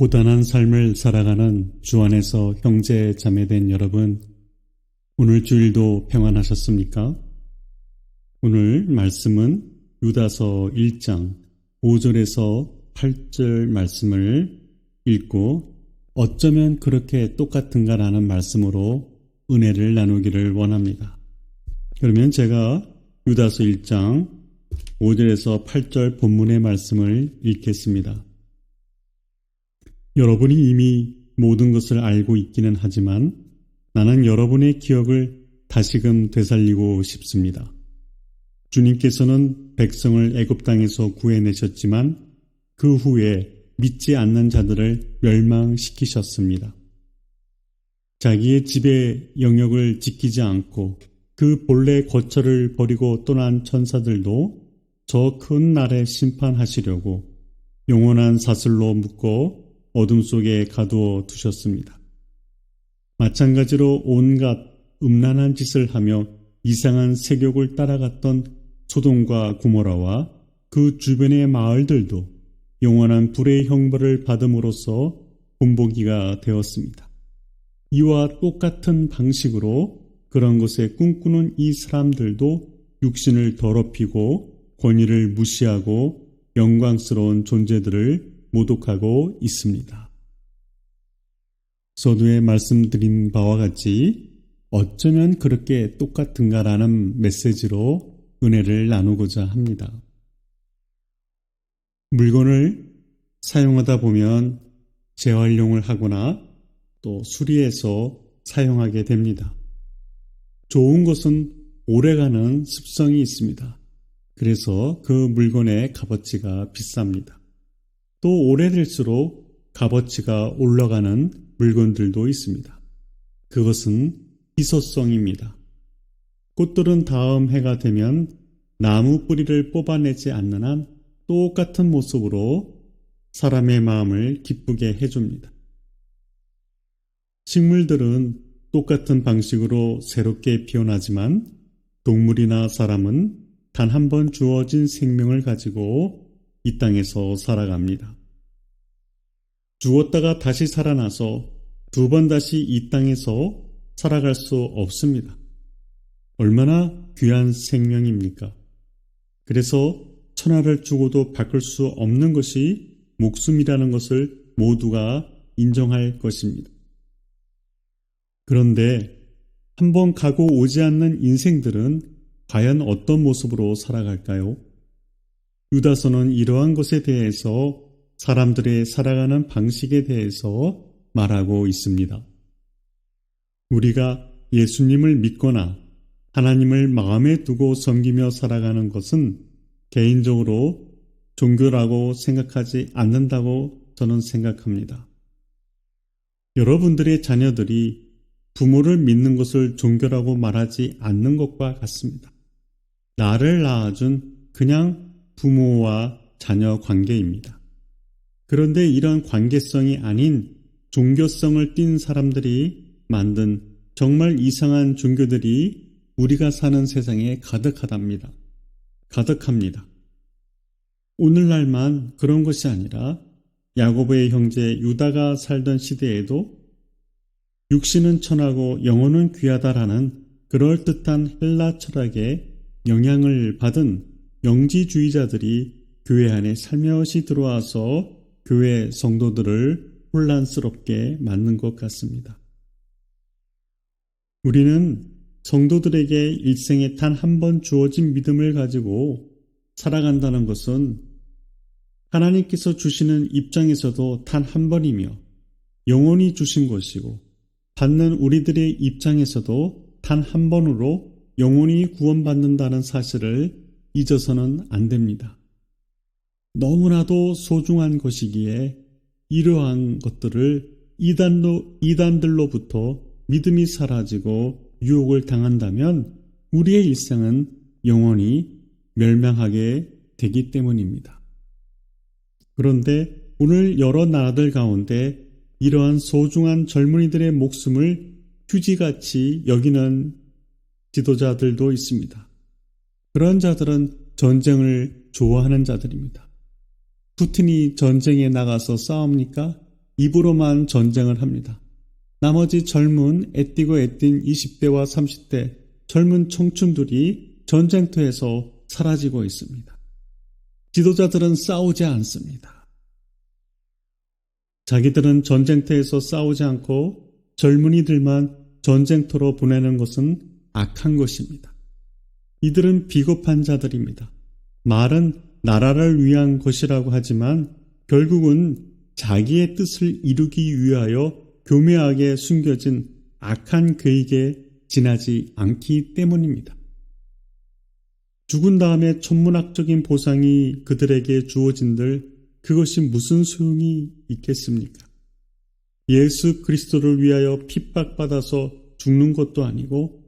고단한 삶을 살아가는 주 안에서 형제 자매된 여러분, 오늘 주일도 평안하셨습니까? 오늘 말씀은 유다서 1장 5절에서 8절 말씀을 읽고 어쩌면 그렇게 똑같은가라는 말씀으로 은혜를 나누기를 원합니다. 그러면 제가 유다서 1장 5절에서 8절 본문의 말씀을 읽겠습니다. 여러분이 이미 모든 것을 알고 있기는 하지만 나는 여러분의 기억을 다시금 되살리고 싶습니다. 주님께서는 백성을 애굽 땅에서 구해내셨지만 그 후에 믿지 않는 자들을 멸망시키셨습니다. 자기의 지배 영역을 지키지 않고 그 본래 거처를 버리고 떠난 천사들도 저 큰 날에 심판하시려고 영원한 사슬로 묶어 어둠 속에 가두어 두셨습니다. 마찬가지로 온갖 음란한 짓을 하며 이상한 세욕을 따라갔던 소돔과 고모라와 그 주변의 마을들도 영원한 불의 형벌을 받음으로써 본보기가 되었습니다. 이와 똑같은 방식으로 그런 것에 꿈꾸는 이 사람들도 육신을 더럽히고 권위를 무시하고 영광스러운 존재들을 모독하고 있습니다. 서두에 말씀드린 바와 같이 어쩌면 그렇게 똑같은가라는 메시지로 은혜를 나누고자 합니다. 물건을 사용하다 보면 재활용을 하거나 또 수리해서 사용하게 됩니다. 좋은 것은 오래가는 습성이 있습니다. 그래서 그 물건의 값어치가 비쌉니다. 또 오래될수록 값어치가 올라가는 물건들도 있습니다. 그것은 희소성입니다. 꽃들은 다음 해가 되면 나무 뿌리를 뽑아내지 않는 한 똑같은 모습으로 사람의 마음을 기쁘게 해줍니다. 식물들은 똑같은 방식으로 새롭게 피어나지만 동물이나 사람은 단 한 번 주어진 생명을 가지고 이 땅에서 살아갑니다. 죽었다가 다시 살아나서 두 번 다시 이 땅에서 살아갈 수 없습니다. 얼마나 귀한 생명입니까? 그래서 천하를 주고도 바꿀 수 없는 것이 목숨이라는 것을 모두가 인정할 것입니다. 그런데 한번 가고 오지 않는 인생들은 과연 어떤 모습으로 살아갈까요? 유다서는 이러한 것에 대해서 사람들의 살아가는 방식에 대해서 말하고 있습니다. 우리가 예수님을 믿거나 하나님을 마음에 두고 섬기며 살아가는 것은 개인적으로 종교라고 생각하지 않는다고 저는 생각합니다. 여러분들의 자녀들이 부모를 믿는 것을 종교라고 말하지 않는 것과 같습니다. 나를 낳아준 그냥 부모와 자녀 관계입니다. 그런데 이런 관계성이 아닌 종교성을 띈 사람들이 만든 정말 이상한 종교들이 우리가 사는 세상에 가득합니다. 오늘날만 그런 것이 아니라 야고보의 형제 유다가 살던 시대에도 육신은 천하고 영혼은 귀하다라는 그럴듯한 헬라 철학에 영향을 받은 영지주의자들이 교회 안에 살며시 들어와서 교회 성도들을 혼란스럽게 만든 것 같습니다. 우리는 성도들에게 일생에 단 한 번 주어진 믿음을 가지고 살아간다는 것은 하나님께서 주시는 입장에서도 단 한 번이며 영원히 주신 것이고 받는 우리들의 입장에서도 단 한 번으로 영원히 구원받는다는 사실을 잊어서는 안 됩니다. 너무나도 소중한 것이기에 이러한 것들을 이단들로부터 믿음이 사라지고 유혹을 당한다면 우리의 일생은 영원히 멸망하게 되기 때문입니다. 그런데 오늘 여러 나라들 가운데 이러한 소중한 젊은이들의 목숨을 휴지같이 여기는 지도자들도 있습니다. 그런 자들은 전쟁을 좋아하는 자들입니다. 푸틴이 전쟁에 나가서 싸웁니까? 입으로만 전쟁을 합니다. 나머지 젊은 애띠고 애띤 20대와 30대 젊은 청춘들이 전쟁터에서 사라지고 있습니다. 지도자들은 싸우지 않습니다. 자기들은 전쟁터에서 싸우지 않고 젊은이들만 전쟁터로 보내는 것은 악한 것입니다. 이들은 비겁한 자들입니다. 말은 나라를 위한 것이라고 하지만 결국은 자기의 뜻을 이루기 위하여 교묘하게 숨겨진 악한 계획에 지나지 않기 때문입니다. 죽은 다음에 천문학적인 보상이 그들에게 주어진들 그것이 무슨 소용이 있겠습니까? 예수 그리스도를 위하여 핍박받아서 죽는 것도 아니고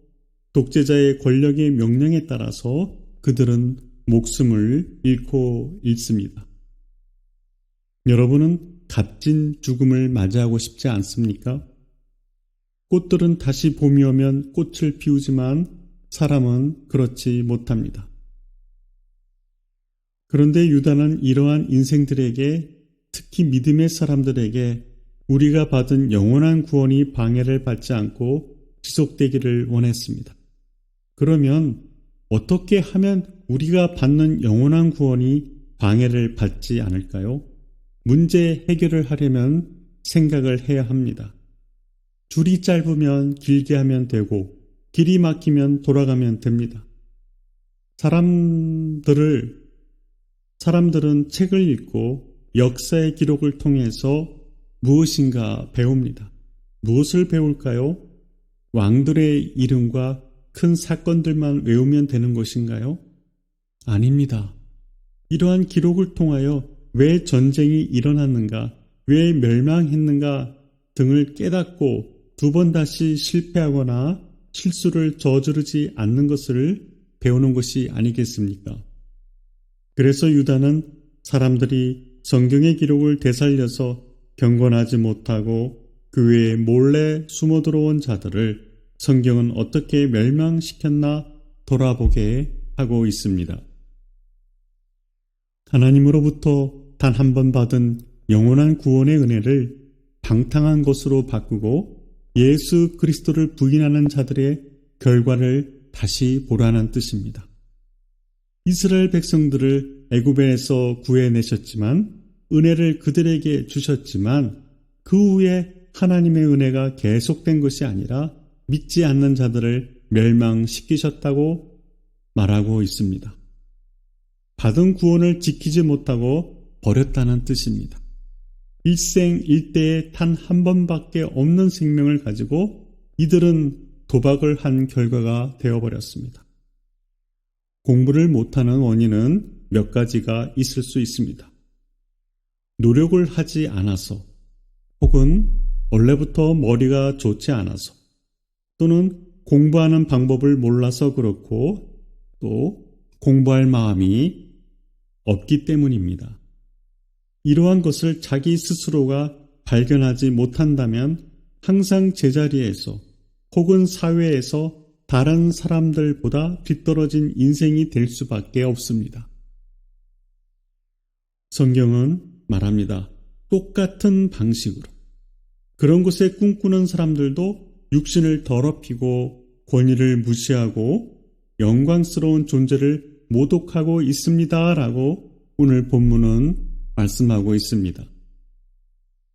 독재자의 권력의 명령에 따라서 그들은 목숨을 잃고 있습니다. 여러분은 값진 죽음을 맞이하고 싶지 않습니까? 꽃들은 다시 봄이 오면 꽃을 피우지만 사람은 그렇지 못합니다. 그런데 유다는 이러한 인생들에게, 특히 믿음의 사람들에게 우리가 받은 영원한 구원이 방해를 받지 않고 지속되기를 원했습니다. 그러면 어떻게 하면 우리가 받는 영원한 구원이 방해를 받지 않을까요? 문제 해결을 하려면 생각을 해야 합니다. 줄이 짧으면 길게 하면 되고 길이 막히면 돌아가면 됩니다. 사람들은 책을 읽고 역사의 기록을 통해서 무엇인가 배웁니다. 무엇을 배울까요? 왕들의 이름과 큰 사건들만 외우면 되는 것인가요? 아닙니다. 이러한 기록을 통하여 왜 전쟁이 일어났는가, 왜 멸망했는가 등을 깨닫고 두 번 다시 실패하거나 실수를 저지르지 않는 것을 배우는 것이 아니겠습니까? 그래서 유다는 사람들이 성경의 기록을 되살려서 경건하지 못하고 교회에 몰래 숨어 들어온 자들을 성경은 어떻게 멸망시켰나 돌아보게 하고 있습니다. 하나님으로부터 단 한 번 받은 영원한 구원의 은혜를 방탕한 것으로 바꾸고 예수 그리스도를 부인하는 자들의 결과를 다시 보라는 뜻입니다. 이스라엘 백성들을 애굽에서 구해내셨지만 은혜를 그들에게 주셨지만 그 후에 하나님의 은혜가 계속된 것이 아니라 믿지 않는 자들을 멸망시키셨다고 말하고 있습니다. 받은 구원을 지키지 못하고 버렸다는 뜻입니다. 일생일대에 단 한 번밖에 없는 생명을 가지고 이들은 도박을 한 결과가 되어버렸습니다. 공부를 못하는 원인은 몇 가지가 있을 수 있습니다. 노력을 하지 않아서, 혹은 원래부터 머리가 좋지 않아서, 또는 공부하는 방법을 몰라서 그렇고, 또 공부할 마음이 없기 때문입니다. 이러한 것을 자기 스스로가 발견하지 못한다면 항상 제자리에서 혹은 사회에서 다른 사람들보다 뒤떨어진 인생이 될 수밖에 없습니다. 성경은 말합니다. 똑같은 방식으로. 그런 것에 꿈꾸는 사람들도 육신을 더럽히고 권위를 무시하고 영광스러운 존재를 모독하고 있습니다. 라고 오늘 본문은 말씀하고 있습니다.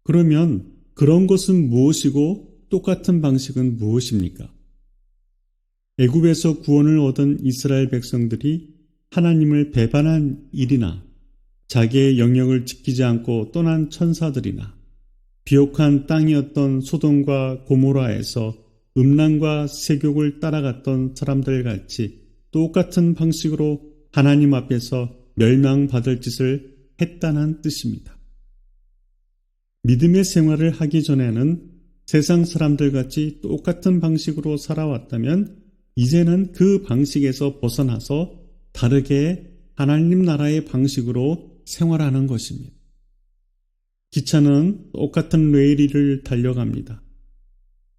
그러면 그런 것은 무엇이고 똑같은 방식은 무엇입니까? 애굽에서 구원을 얻은 이스라엘 백성들이 하나님을 배반한 일이나 자기의 영역을 지키지 않고 떠난 천사들이나 비옥한 땅이었던 소돔과 고모라에서 음란과 세욕을 따라갔던 사람들 같이 똑같은 방식으로 하나님 앞에서 멸망받을 짓을 했다는 뜻입니다. 믿음의 생활을 하기 전에는 세상 사람들같이 똑같은 방식으로 살아왔다면 이제는 그 방식에서 벗어나서 다르게 하나님 나라의 방식으로 생활하는 것입니다. 기차는 똑같은 레일 위를 달려갑니다.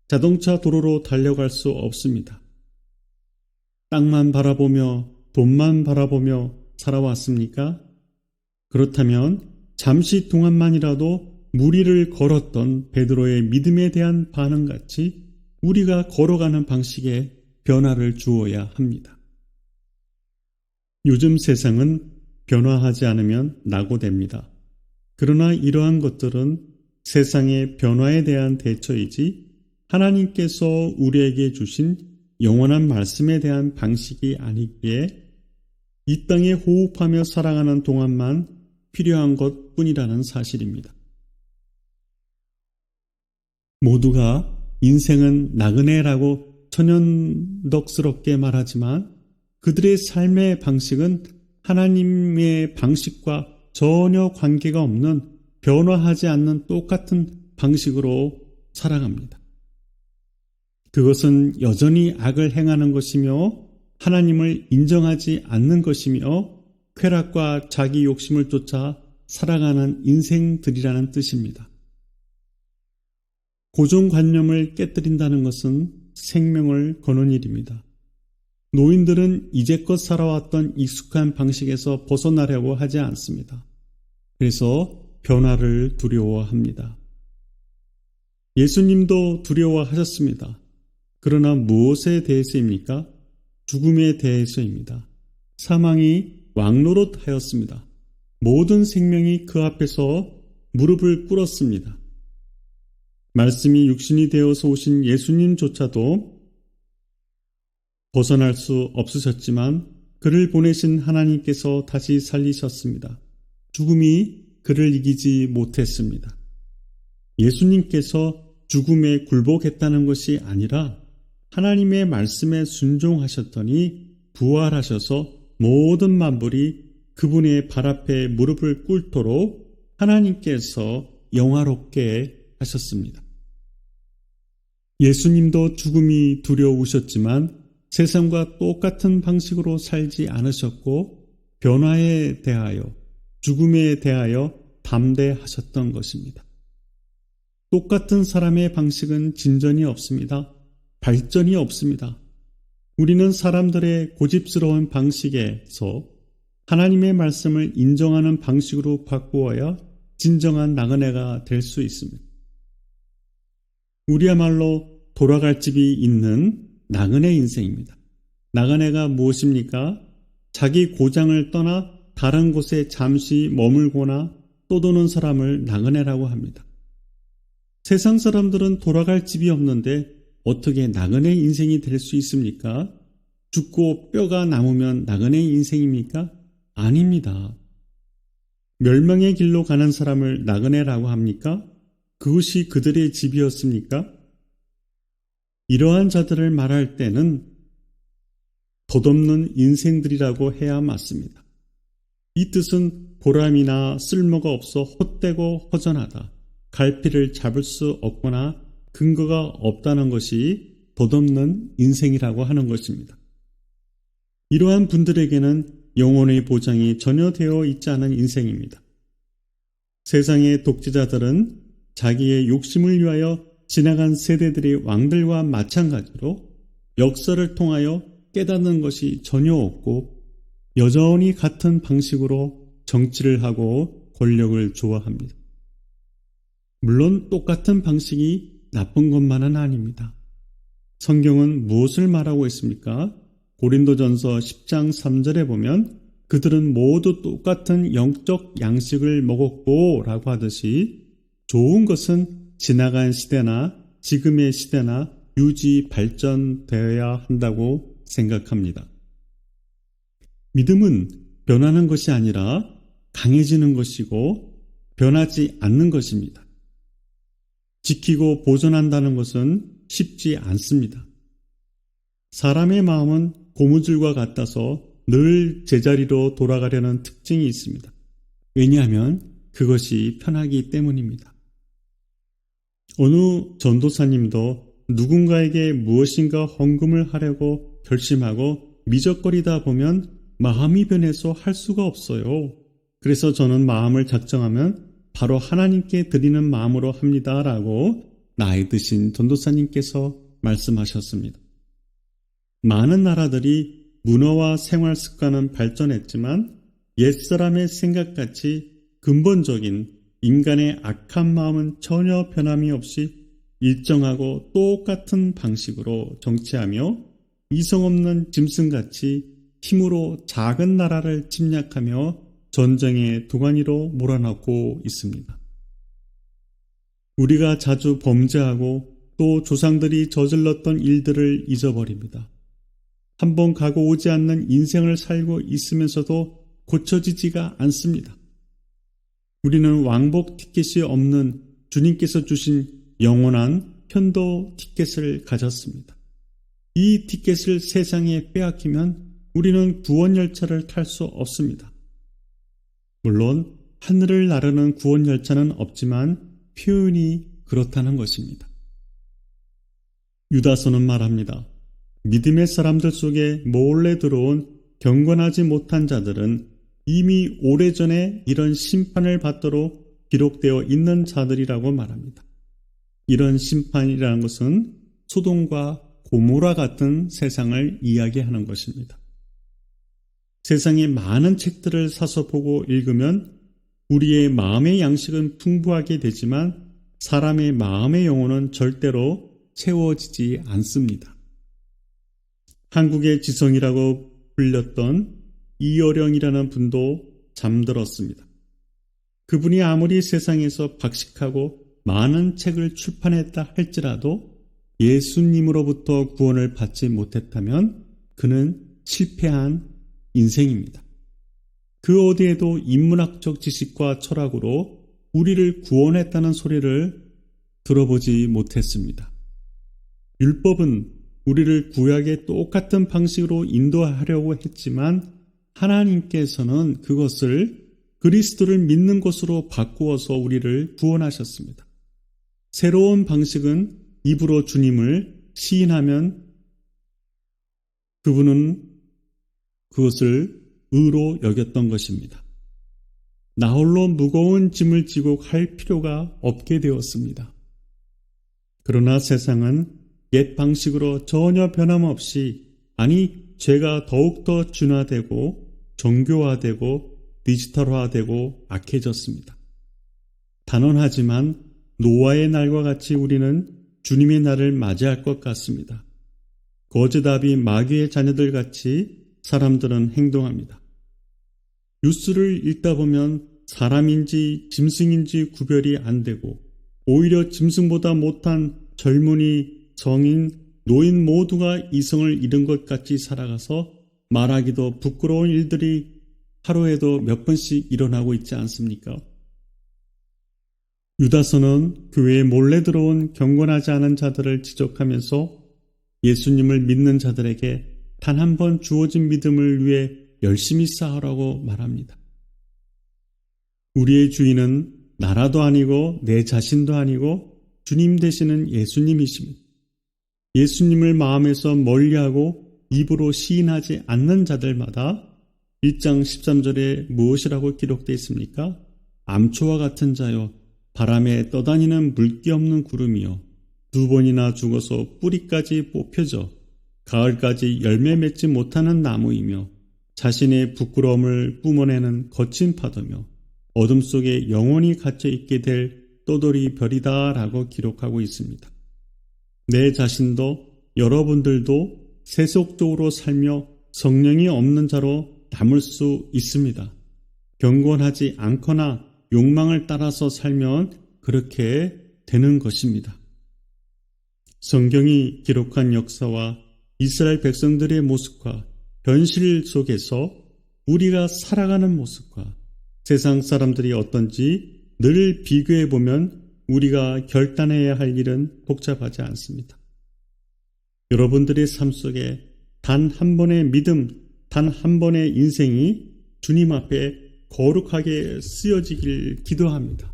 자동차 도로로 달려갈 수 없습니다. 땅만 바라보며 돈만 바라보며 살아왔습니까? 그렇다면 잠시 동안만이라도 무리를 걸었던 베드로의 믿음에 대한 반응같이 우리가 걸어가는 방식에 변화를 주어야 합니다. 요즘 세상은 변화하지 않으면 낙오됩니다. 그러나 이러한 것들은 세상의 변화에 대한 대처이지 하나님께서 우리에게 주신 영원한 말씀에 대한 방식이 아니기에 이 땅에 호흡하며 살아가는 동안만 필요한 것뿐이라는 사실입니다. 모두가 인생은 나그네라고 천연덕스럽게 말하지만 그들의 삶의 방식은 하나님의 방식과 전혀 관계가 없는 변화하지 않는 똑같은 방식으로 살아갑니다. 그것은 여전히 악을 행하는 것이며 하나님을 인정하지 않는 것이며 쾌락과 자기 욕심을 쫓아 살아가는 인생들이라는 뜻입니다. 고정관념을 깨뜨린다는 것은 생명을 거는 일입니다. 노인들은 이제껏 살아왔던 익숙한 방식에서 벗어나려고 하지 않습니다. 그래서 변화를 두려워합니다. 예수님도 두려워하셨습니다. 그러나 무엇에 대해서입니까? 죽음에 대해서입니다. 사망이 왕노릇하였습니다. 모든 생명이 그 앞에서 무릎을 꿇었습니다. 말씀이 육신이 되어서 오신 예수님조차도 벗어날 수 없으셨지만 그를 보내신 하나님께서 다시 살리셨습니다. 죽음이 그를 이기지 못했습니다. 예수님께서 죽음에 굴복했다는 것이 아니라 하나님의 말씀에 순종하셨더니 부활하셔서 모든 만물이 그분의 발 앞에 무릎을 꿇도록 하나님께서 영화롭게 하셨습니다. 예수님도 죽음이 두려우셨지만 세상과 똑같은 방식으로 살지 않으셨고 변화에 대하여, 죽음에 대하여 담대하셨던 것입니다. 똑같은 사람의 방식은 진전이 없습니다. 발전이 없습니다. 우리는 사람들의 고집스러운 방식에서 하나님의 말씀을 인정하는 방식으로 바꾸어야 진정한 나그네가 될 수 있습니다. 우리야말로 돌아갈 집이 있는 나그네 인생입니다. 나그네가 무엇입니까? 자기 고장을 떠나 다른 곳에 잠시 머물거나 떠도는 사람을 나그네라고 합니다. 세상 사람들은 돌아갈 집이 없는데 어떻게 나그네 인생이 될 수 있습니까? 죽고 뼈가 남으면 나그네 인생입니까? 아닙니다. 멸망의 길로 가는 사람을 나그네라고 합니까? 그것이 그들의 집이었습니까? 이러한 자들을 말할 때는 덧없는 인생들이라고 해야 맞습니다. 이 뜻은 보람이나 쓸모가 없어 헛되고 허전하다, 갈피를 잡을 수 없거나 근거가 없다는 것이 덧없는 인생이라고 하는 것입니다. 이러한 분들에게는 영혼의 보장이 전혀 되어 있지 않은 인생입니다. 세상의 독재자들은 자기의 욕심을 위하여 지나간 세대들의 왕들과 마찬가지로 역사를 통하여 깨닫는 것이 전혀 없고 여전히 같은 방식으로 정치를 하고 권력을 좋아합니다. 물론 똑같은 방식이 나쁜 것만은 아닙니다. 성경은 무엇을 말하고 있습니까? 고린도전서 10장 3절에 보면 그들은 모두 똑같은 영적 양식을 먹었고 라고 하듯이 좋은 것은 지나간 시대나 지금의 시대나 유지 발전되어야 한다고 생각합니다. 믿음은 변하는 것이 아니라 강해지는 것이고 변하지 않는 것입니다. 지키고 보존한다는 것은 쉽지 않습니다. 사람의 마음은 고무줄과 같아서 늘 제자리로 돌아가려는 특징이 있습니다. 왜냐하면 그것이 편하기 때문입니다. 어느 전도사님도 누군가에게 무엇인가 헌금을 하려고 결심하고 미적거리다 보면 마음이 변해서 할 수가 없어요. 그래서 저는 마음을 작정하면 바로 하나님께 드리는 마음으로 합니다. 라고 나이 드신 전도사님께서 말씀하셨습니다. 많은 나라들이 문화와 생활 습관은 발전했지만 옛사람의 생각같이 근본적인 인간의 악한 마음은 전혀 변함이 없이 일정하고 똑같은 방식으로 정치하며 이성 없는 짐승같이 힘으로 작은 나라를 침략하며 전쟁의 도가니로 몰아넣고 있습니다. 우리가 자주 범죄하고 또 조상들이 저질렀던 일들을 잊어버립니다. 한번 가고 오지 않는 인생을 살고 있으면서도 고쳐지지가 않습니다. 우리는 왕복 티켓이 없는 주님께서 주신 영원한 편도 티켓을 가졌습니다. 이 티켓을 세상에 빼앗기면 우리는 구원열차를 탈 수 없습니다. 물론 하늘을 나르는 구원열차는 없지만 표현이 그렇다는 것입니다. 유다서는 말합니다. 믿음의 사람들 속에 몰래 들어온 경건하지 못한 자들은 이미 오래전에 이런 심판을 받도록 기록되어 있는 자들이라고 말합니다. 이런 심판이라는 것은 소돔과 고모라 같은 세상을 이야기하는 것입니다. 세상에 많은 책들을 사서 보고 읽으면 우리의 마음의 양식은 풍부하게 되지만 사람의 마음의 영혼은 절대로 채워지지 않습니다. 한국의 지성이라고 불렸던 이어령이라는 분도 잠들었습니다. 그분이 아무리 세상에서 박식하고 많은 책을 출판했다 할지라도 예수님으로부터 구원을 받지 못했다면 그는 실패한 인생입니다. 그 어디에도 인문학적 지식과 철학으로 우리를 구원했다는 소리를 들어보지 못했습니다. 율법은 우리를 구약의 똑같은 방식으로 인도하려고 했지만 하나님께서는 그것을 그리스도를 믿는 것으로 바꾸어서 우리를 구원하셨습니다. 새로운 방식은 입으로 주님을 시인하면 그분은 그것을 의로 여겼던 것입니다. 나홀로 무거운 짐을 지고 갈 필요가 없게 되었습니다. 그러나 세상은 옛 방식으로 전혀 변함없이 죄가 더욱더 준화되고 정교화되고 디지털화되고 악해졌습니다. 단언하지만 노아의 날과 같이 우리는 주님의 날을 맞이할 것 같습니다. 거짓아비 마귀의 자녀들 같이 사람들은 행동합니다. 뉴스를 읽다 보면 사람인지 짐승인지 구별이 안 되고 오히려 짐승보다 못한 젊은이, 성인, 노인 모두가 이성을 잃은 것 같이 살아가서 말하기도 부끄러운 일들이 하루에도 몇 번씩 일어나고 있지 않습니까? 유다서는 교회에 몰래 들어온 경건하지 않은 자들을 지적하면서 예수님을 믿는 자들에게 단 한 번 주어진 믿음을 위해 열심히 싸우라고 말합니다. 우리의 주인은 나라도 아니고 내 자신도 아니고 주님 되시는 예수님이십니다. 예수님을 마음에서 멀리하고 입으로 시인하지 않는 자들마다 1장 13절에 무엇이라고 기록되어 있습니까? 암초와 같은 자여 바람에 떠다니는 물기 없는 구름이여 2번이나 죽어서 뿌리까지 뽑혀져 가을까지 열매 맺지 못하는 나무이며 자신의 부끄러움을 뿜어내는 거친 파도며 어둠 속에 영원히 갇혀 있게 될 떠돌이 별이다 라고 기록하고 있습니다. 내 자신도 여러분들도 세속적으로 살며 성령이 없는 자로 남을 수 있습니다. 경건하지 않거나 욕망을 따라서 살면 그렇게 되는 것입니다. 성경이 기록한 역사와 이스라엘 백성들의 모습과 현실 속에서 우리가 살아가는 모습과 세상 사람들이 어떤지 늘 비교해 보면 우리가 결단해야 할 일은 복잡하지 않습니다. 여러분들의 삶 속에 단 한 번의 믿음, 단 한 번의 인생이 주님 앞에 거룩하게 쓰여지길 기도합니다.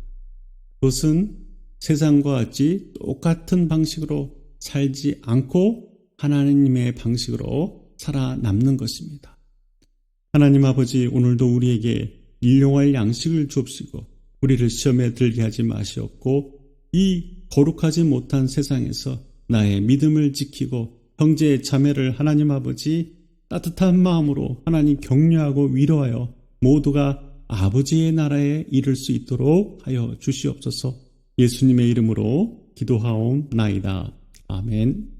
그것은 세상과 같이 똑같은 방식으로 살지 않고 하나님의 방식으로 살아남는 것입니다. 하나님 아버지, 오늘도 우리에게 일용할 양식을 주옵시고 우리를 시험에 들게 하지 마시옵고 이 거룩하지 못한 세상에서 나의 믿음을 지키고 형제 자매를 하나님 아버지 따뜻한 마음으로 하나님 격려하고 위로하여 모두가 아버지의 나라에 이를 수 있도록 하여 주시옵소서. 예수님의 이름으로 기도하옵나이다. 아멘.